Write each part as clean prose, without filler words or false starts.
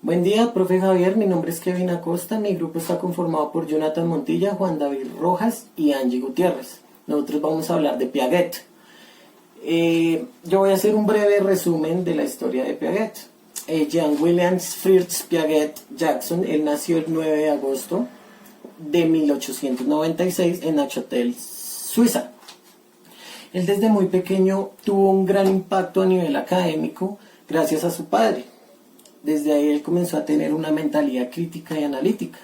Buen día, profe Javier. Mi nombre es Kevin Acosta. Mi grupo está conformado por Jonathan Montilla, Juan David Rojas y Angie Gutiérrez. Nosotros vamos a hablar de Piaget. Yo voy a hacer un breve resumen de la historia de Piaget. Jean Williams Fritz Piaget Jackson, él nació el 9 de agosto de 1896 en Neuchâtel, Suiza. Él desde muy pequeño tuvo un gran impacto a nivel académico gracias a su padre. Desde ahí él comenzó a tener una mentalidad crítica y analítica.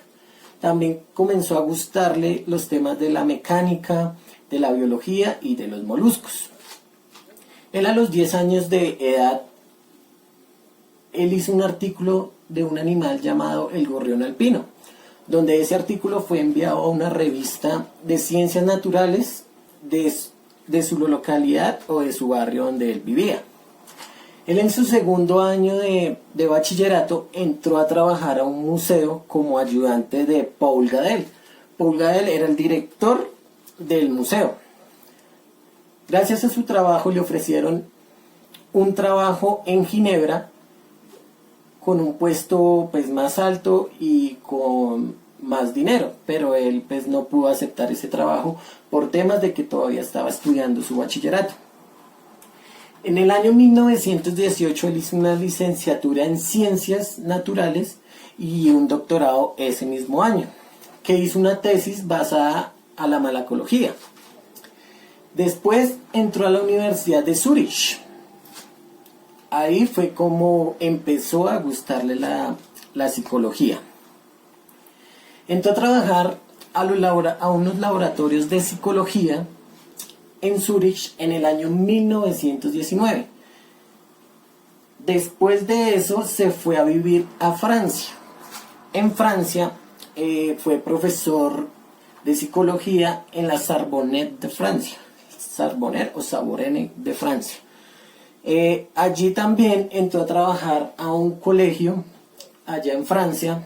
También comenzó a gustarle los temas de la mecánica, de la biología y de los moluscos. Él a los 10 años de edad, él hizo un artículo de un animal llamado el gorrión alpino, donde ese artículo fue enviado a una revista de ciencias naturales de su localidad o de su barrio donde él vivía. Él en su segundo año de bachillerato entró a trabajar a un museo como ayudante de Paul Gadel. Paul Gadel era el director del museo. Gracias a su trabajo le ofrecieron un trabajo en Ginebra con un puesto pues más alto y con más dinero, pero él pues no pudo aceptar ese trabajo por temas de que todavía estaba estudiando su bachillerato. En el año 1918 él hizo una licenciatura en Ciencias Naturales y un doctorado ese mismo año, que hizo una tesis basada a la malacología. Después entró a la Universidad de Zúrich. Ahí fue como empezó a gustarle la psicología. Entró a trabajar a unos laboratorios de psicología en Zúrich en el año 1919. Después de eso se fue a vivir a Francia. En Francia fue profesor de psicología en la Sorbonne de Francia. Sorbonne o Sorbonne de Francia. Allí también entró a trabajar a un colegio allá en Francia,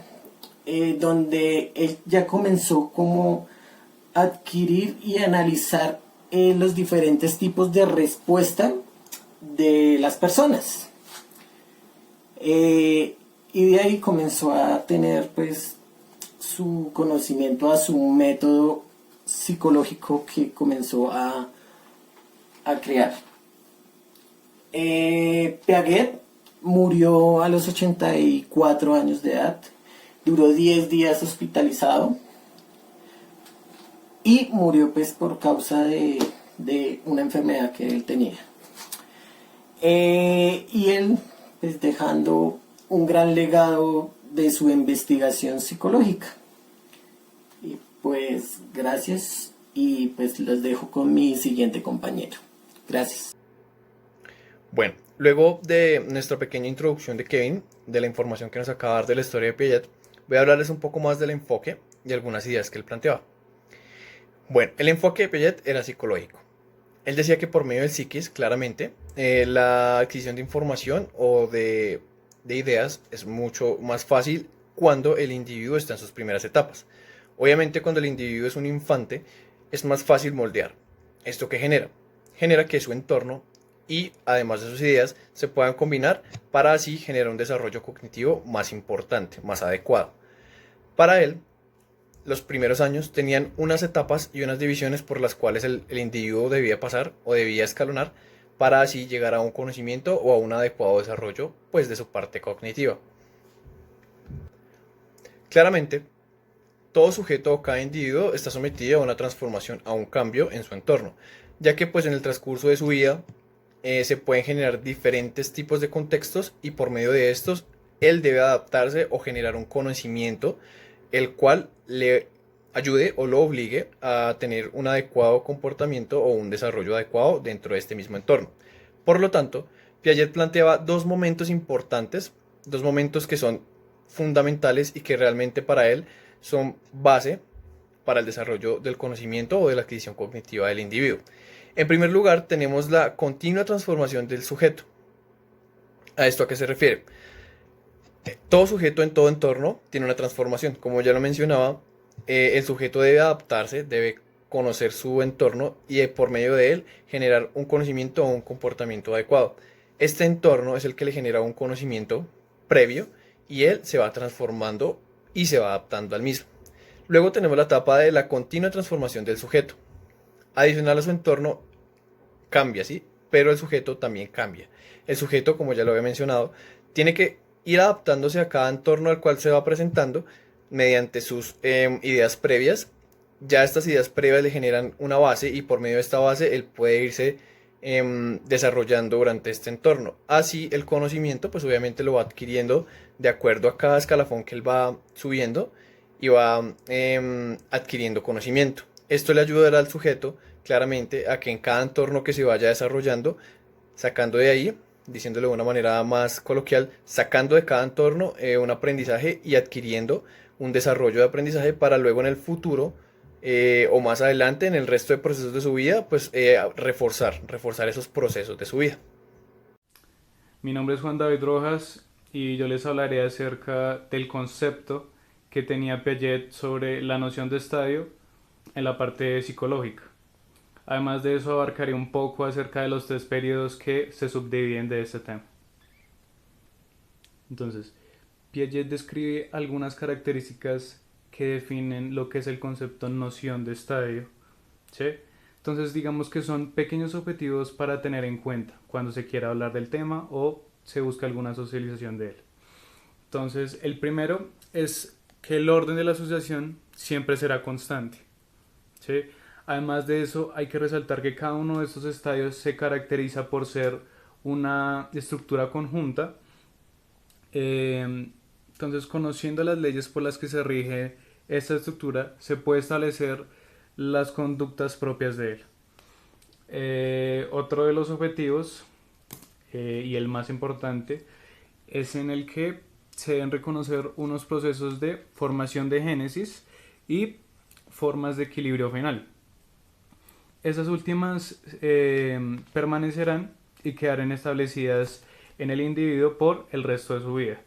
donde él ya comenzó como a adquirir y analizar los diferentes tipos de respuesta de las personas. Y de ahí comenzó a tener pues su conocimiento a su método psicológico que comenzó a crear. Piaget murió a los 84 años de edad, duró 10 días hospitalizado y murió pues por causa de una enfermedad que él tenía. Y él pues dejando un gran legado de su investigación psicológica. Y pues gracias y pues los dejo con mi siguiente compañero. Gracias. Bueno, luego de nuestra pequeña introducción de Kevin, de la información que nos acaba de dar de la historia de Piaget, voy a hablarles un poco más del enfoque y algunas ideas que él planteaba. Bueno, el enfoque de Piaget era psicológico. Él decía que por medio del psiquis, claramente, la adquisición de información o de ideas es mucho más fácil cuando el individuo está en sus primeras etapas. Obviamente, cuando el individuo es un infante, es más fácil moldear. ¿Esto qué genera? Genera que su entorno y además de sus ideas se puedan combinar para así generar un desarrollo cognitivo más importante, más adecuado. Para él, los primeros años tenían unas etapas y unas divisiones por las cuales el individuo debía pasar o debía escalonar para así llegar a un conocimiento o a un adecuado desarrollo pues, de su parte cognitiva. Claramente, todo sujeto o cada individuo está sometido a una transformación, a un cambio en su entorno, ya que pues, en el transcurso de su vida se pueden generar diferentes tipos de contextos y por medio de estos él debe adaptarse o generar un conocimiento el cual le ayude o lo obligue a tener un adecuado comportamiento o un desarrollo adecuado dentro de este mismo entorno. Por lo tanto, Piaget planteaba dos momentos importantes, dos momentos que son fundamentales y que realmente para él son base para el desarrollo del conocimiento o de la adquisición cognitiva del individuo. En primer lugar, tenemos la continua transformación del sujeto. ¿A esto a qué se refiere? Todo sujeto en todo entorno tiene una transformación. Como ya lo mencionaba, el sujeto debe adaptarse, debe conocer su entorno y por medio de él generar un conocimiento o un comportamiento adecuado. Este entorno es el que le genera un conocimiento previo y él se va transformando y se va adaptando al mismo. Luego tenemos la etapa de la continua transformación del sujeto. Adicional a su entorno cambia, ¿sí? Pero el sujeto también cambia. El sujeto, como ya lo había mencionado, tiene que ir adaptándose a cada entorno al cual se va presentando mediante sus ideas previas. Ya estas ideas previas le generan una base y por medio de esta base él puede irse desarrollando durante este entorno. Así el conocimiento pues obviamente lo va adquiriendo de acuerdo a cada escalafón que él va subiendo y va adquiriendo conocimiento. Esto le ayudará al sujeto claramente a que en cada entorno que se vaya desarrollando, sacando de ahí, diciéndolo de una manera más coloquial, sacando de cada entorno un aprendizaje y adquiriendo un desarrollo de aprendizaje para luego en el futuro o más adelante en el resto de procesos de su vida, pues reforzar esos procesos de su vida. Mi nombre es Juan David Rojas y yo les hablaré acerca del concepto que tenía Piaget sobre la noción de estadio en la parte psicológica. Además de eso abarcaré un poco acerca de los tres periodos que se subdividen de este tema. Entonces, Piaget describe algunas características que definen lo que es el concepto noción de estadio, ¿sí? Entonces digamos que son pequeños objetivos para tener en cuenta cuando se quiera hablar del tema o se busca alguna socialización de él. Entonces el primero es que el orden de la asociación siempre será constante, ¿sí? Además de eso hay que resaltar que cada uno de estos estadios se caracteriza por ser una estructura conjunta. Entonces, conociendo las leyes por las que se rige esta estructura, se puede establecer las conductas propias de él. Otro de los objetivos, y el más importante, es en el que se deben reconocer unos procesos de formación de génesis y formas de equilibrio final. Esas últimas permanecerán y quedarán establecidas en el individuo por el resto de su vida.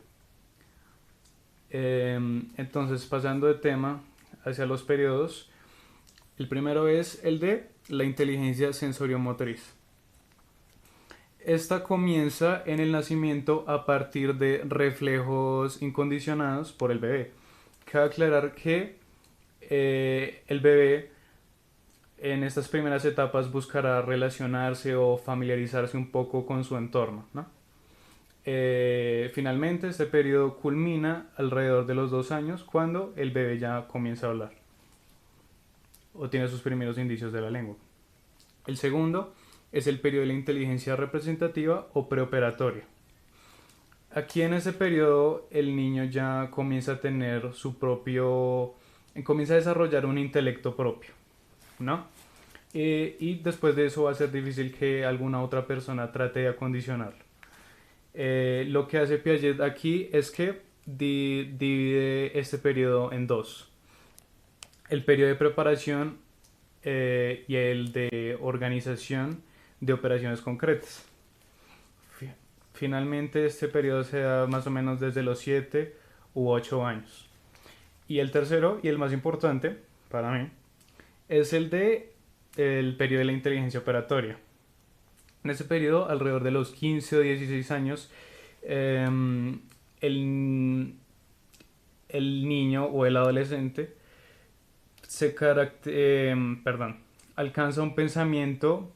Entonces, pasando de tema hacia los periodos, el primero es el de la inteligencia sensoriomotriz. Esta comienza en el nacimiento a partir de reflejos incondicionados por el bebé. Cabe aclarar que el bebé en estas primeras etapas buscará relacionarse o familiarizarse un poco con su entorno, ¿no? Finalmente, este periodo culmina alrededor de los 2 años cuando el bebé ya comienza a hablar o tiene sus primeros indicios de la lengua. El segundo es el periodo de la inteligencia representativa o preoperatoria. Aquí en ese periodo el niño ya comienza a tener comienza a desarrollar un intelecto propio, ¿no? Y después de eso va a ser difícil que alguna otra persona trate de acondicionarlo. Lo que hace Piaget aquí es que divide este periodo en dos: el periodo de preparación y el de organización de operaciones concretas. Finalmente este periodo se da más o menos desde los 7 u 8 años. Y el tercero y el más importante para mí es el periodo de la inteligencia operatoria. En ese periodo, alrededor de los 15 o 16 años, el niño o el adolescente alcanza un pensamiento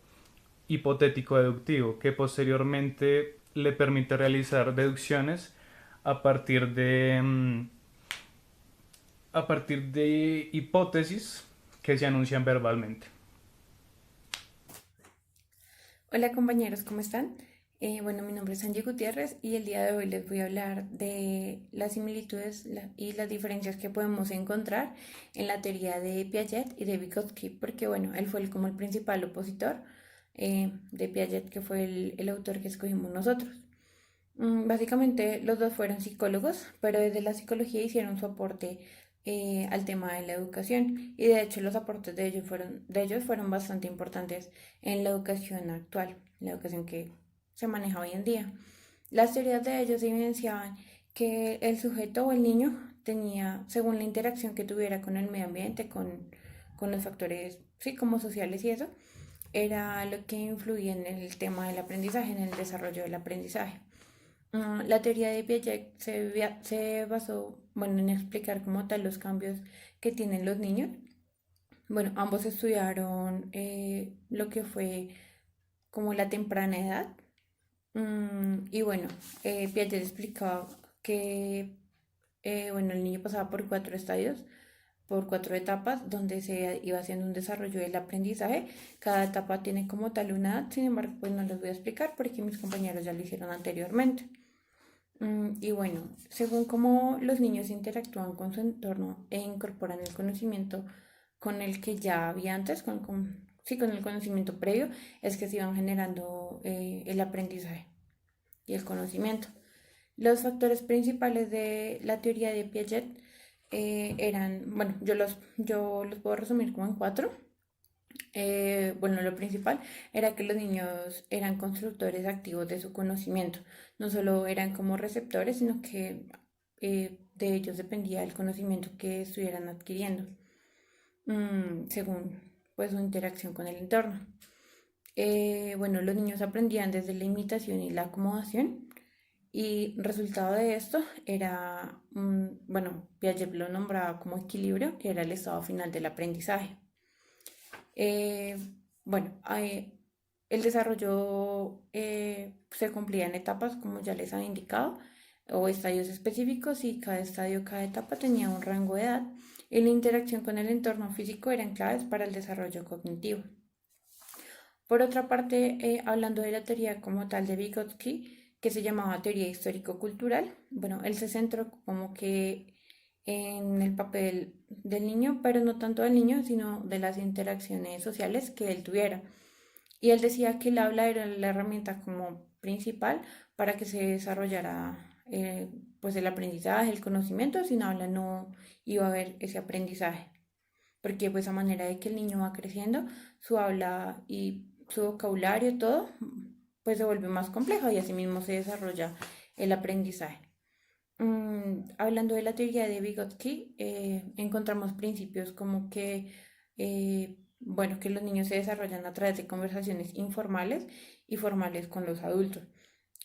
hipotético deductivo que posteriormente le permite realizar deducciones a partir de hipótesis que se anuncian verbalmente. Hola compañeros, ¿cómo están? Bueno, mi nombre es Angie Gutiérrez y el día de hoy les voy a hablar de las similitudes y las diferencias que podemos encontrar en la teoría de Piaget y de Vygotsky, porque bueno, él fue como el principal opositor de Piaget, que fue el autor que escogimos nosotros. Básicamente los dos fueron psicólogos, pero desde la psicología hicieron su aporte al tema de la educación, y de hecho los aportes de ellos fueron bastante importantes en la educación actual, la educación que se maneja hoy en día. Las teorías de ellos evidenciaban que el sujeto o el niño tenía, según la interacción que tuviera con el medio ambiente, con los factores, sí, como sociales y eso, era lo que influía en el tema del aprendizaje, en el desarrollo del aprendizaje. La teoría de Piaget se basó, bueno, en explicar como tal los cambios que tienen los niños. Bueno, ambos estudiaron lo que fue como la temprana edad. Y bueno, Piaget explicaba que bueno, el niño pasaba por 4 estadios, por 4 etapas, donde se iba haciendo un desarrollo del aprendizaje. Cada etapa tiene como tal una edad, sin embargo, pues no les voy a explicar porque mis compañeros ya lo hicieron anteriormente. Y bueno, según cómo los niños interactúan con su entorno e incorporan el conocimiento con el que ya había antes, sí, con el conocimiento previo, es que se iban generando el aprendizaje y el conocimiento. Los factores principales de la teoría de Piaget eran, bueno, yo los puedo resumir como en 4. Bueno, lo principal era que los niños eran constructores activos de su conocimiento. No solo eran como receptores, sino que de ellos dependía el conocimiento que estuvieran adquiriendo, según pues su interacción con el entorno. Bueno, los niños aprendían desde la imitación y la acomodación. Y resultado de esto era, bueno, Piaget lo nombraba como equilibrio, que era el estado final del aprendizaje. Eh, bueno, el desarrollo se cumplía en etapas, como ya les había indicado, o estadios específicos, y cada estadio, cada etapa tenía un rango de edad, y la interacción con el entorno físico eran claves para el desarrollo cognitivo. Por otra parte, hablando de la teoría como tal de Vygotsky, que se llamaba teoría histórico-cultural, bueno, él se centró como que en el papel del niño, pero no tanto del niño, sino de las interacciones sociales que él tuviera. Y él decía que el habla era la herramienta como principal para que se desarrollara pues el aprendizaje, el conocimiento. Sin habla no iba a haber ese aprendizaje, porque pues a manera de que el niño va creciendo, su habla y su vocabulario, todo, pues se vuelve más complejo y así mismo se desarrolla el aprendizaje. Hablando de la teoría de Vygotsky, encontramos principios como que, bueno, que los niños se desarrollan a través de conversaciones informales y formales con los adultos.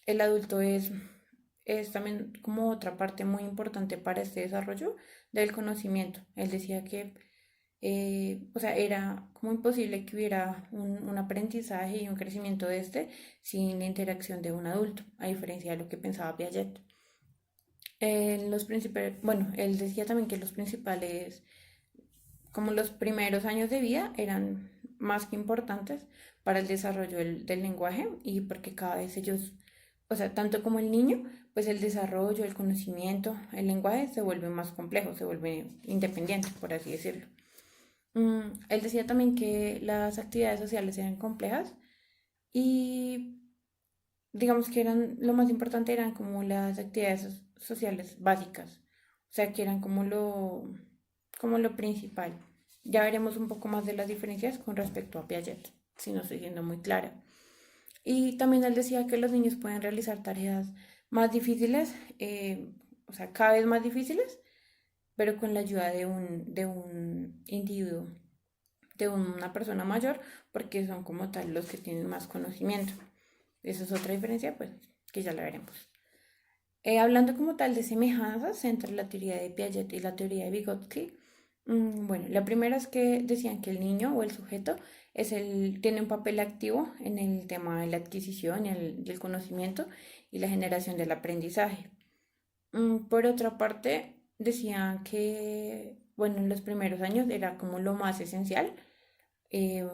El adulto es también como otra parte muy importante para este desarrollo del conocimiento. Él decía que o sea, era como imposible que hubiera un aprendizaje y un crecimiento de este sin la interacción de un adulto, a diferencia de lo que pensaba Piaget. Bueno, él decía también que los principales, como los primeros años de vida, eran más que importantes para el desarrollo del lenguaje, y porque cada vez ellos, o sea, tanto como el niño, pues el desarrollo, el conocimiento, el lenguaje se vuelve más complejo, se vuelve independiente, por así decirlo. Él decía también que las actividades sociales eran complejas y digamos que eran, lo más importante eran como las actividades sociales básicas, o sea que eran como lo principal. Ya veremos un poco más de las diferencias con respecto a Piaget, si no estoy siendo muy clara. Y también él decía que los niños pueden realizar tareas más difíciles, o sea, cada vez más difíciles, pero con la ayuda de un individuo, de una persona mayor, porque son como tal los que tienen más conocimiento. Esa es otra diferencia, pues, que ya la veremos. Hablando como tal de semejanzas entre la teoría de Piaget y la teoría de Vygotsky, bueno, la primera es que decían que el niño o el sujeto tiene un papel activo en el tema de la adquisición y del conocimiento y la generación del aprendizaje. Por otra parte, decían que, bueno, en los primeros años era como lo más esencial, eh,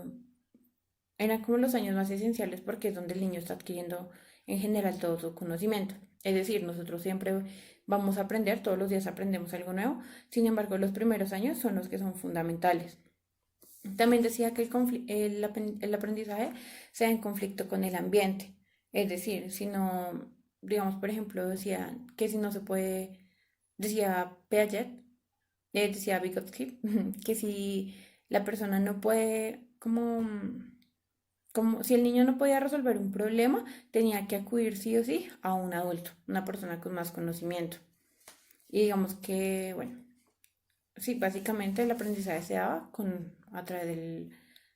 eran como los años más esenciales porque es donde el niño está adquiriendo en general todo su conocimiento. Es decir, nosotros siempre vamos a aprender, todos los días aprendemos algo nuevo, sin embargo, los primeros años son los que son fundamentales. También decía que el aprendizaje sea en conflicto con el ambiente, es decir, si no, digamos, por ejemplo, decía que si no se puede, decía Piaget, decía Vygotsky, que si la persona no puede, como si el niño no podía resolver un problema, tenía que acudir sí o sí a un adulto, una persona con más conocimiento. Y digamos que, bueno, sí, básicamente el aprendizaje se daba a través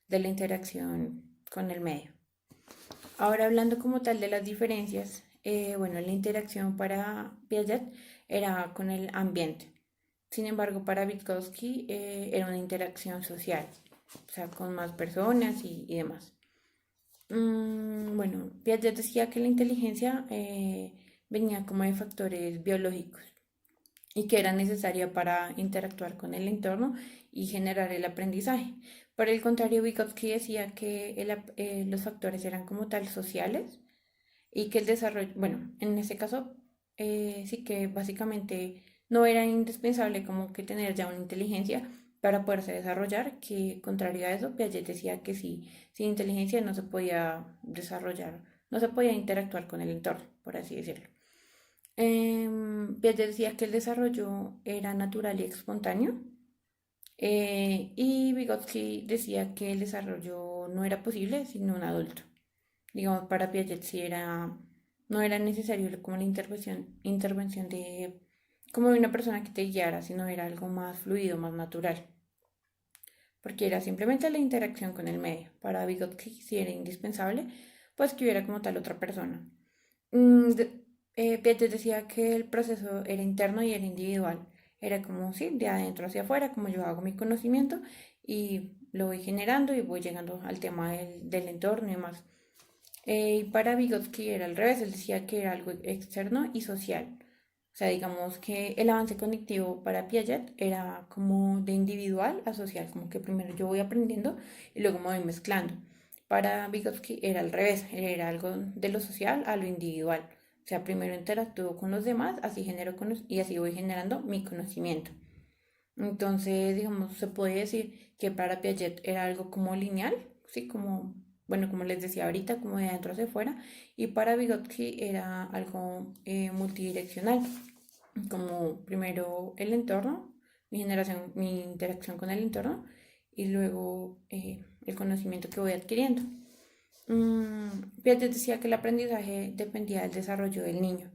de la interacción con el medio. Ahora hablando como tal de las diferencias bueno, la interacción para Piaget era con el ambiente. Sin embargo, para Vygotsky era una interacción social, o sea, con más personas y demás. Bueno, Piaget decía que la inteligencia venía como de factores biológicos y que era necesaria para interactuar con el entorno y generar el aprendizaje. Por el contrario, Vygotsky decía que los factores eran como tal sociales y que el desarrollo, bueno, en este caso sí que básicamente no era indispensable como que tener ya una inteligencia para poderse desarrollar, que contrario a eso, Piaget decía que sí, sin inteligencia no se podía desarrollar, no se podía interactuar con el entorno, por así decirlo. Piaget decía que el desarrollo era natural y espontáneo, y Vygotsky decía que el desarrollo no era posible sin un adulto. Digamos, para Piaget sí era, no era necesario como la intervención de, como de una persona que te guiara, sino era algo más fluido, más natural, porque era simplemente la interacción con el medio. Para Vygotsky sí era indispensable, pues que hubiera como tal otra persona. Piaget decía que el proceso era interno y era individual. Era como, sí, de adentro hacia afuera, como yo hago mi conocimiento y lo voy generando y voy llegando al tema del entorno y demás. Y para Vygotsky era al revés, él decía que era algo externo y social. O sea, digamos que el avance cognitivo para Piaget era como de individual a social, como que primero yo voy aprendiendo y luego me voy mezclando. Para Vygotsky era al revés, era algo de lo social a lo individual. O sea, primero interactúo con los demás, así y así voy generando mi conocimiento. Entonces, digamos, se puede decir que para Piaget era algo como lineal, sí, como, bueno, como les decía ahorita, como de adentro hacia afuera, y para Vygotsky era algo multidireccional, como primero el entorno, mi interacción con el entorno, y luego el conocimiento que voy adquiriendo. Piaget decía que el aprendizaje dependía del desarrollo del niño,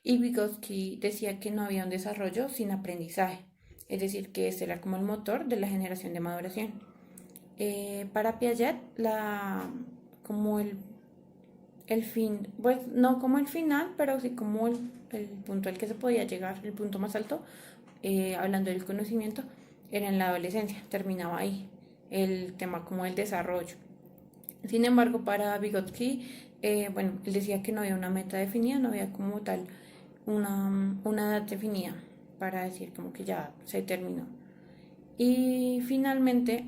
y Vygotsky decía que no había un desarrollo sin aprendizaje, es decir, que este era como el motor de la generación de maduración. Para Piaget, como el fin, pues no como el final, pero sí como el punto al que se podía llegar, el punto más alto, hablando del conocimiento, era en la adolescencia, terminaba ahí, el tema como el desarrollo. Sin embargo, para Vygotsky, bueno, él decía que no había una meta definida, no había como tal una edad definida para decir como que ya se terminó. Y finalmente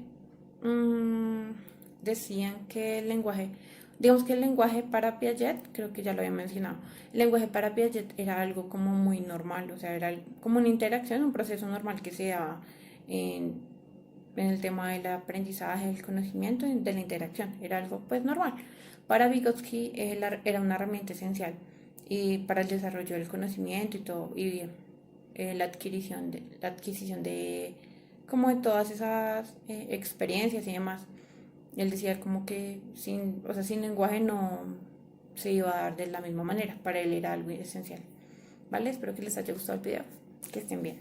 mmm, decían que el lenguaje, digamos que el lenguaje para Piaget, creo que ya lo había mencionado, el lenguaje para Piaget era algo como muy normal, o sea, era como una interacción, un proceso normal que se da en, en el tema del aprendizaje, del conocimiento, de la interacción, era algo pues normal. Para Vygotsky era una herramienta esencial y para el desarrollo del conocimiento y todo, y la adquisición de como de todas esas experiencias y demás. Él decía como que sin, o sea, sin lenguaje no se iba a dar de la misma manera. Para él era algo esencial. ¿Vale? Espero que les haya gustado el video. Que estén bien.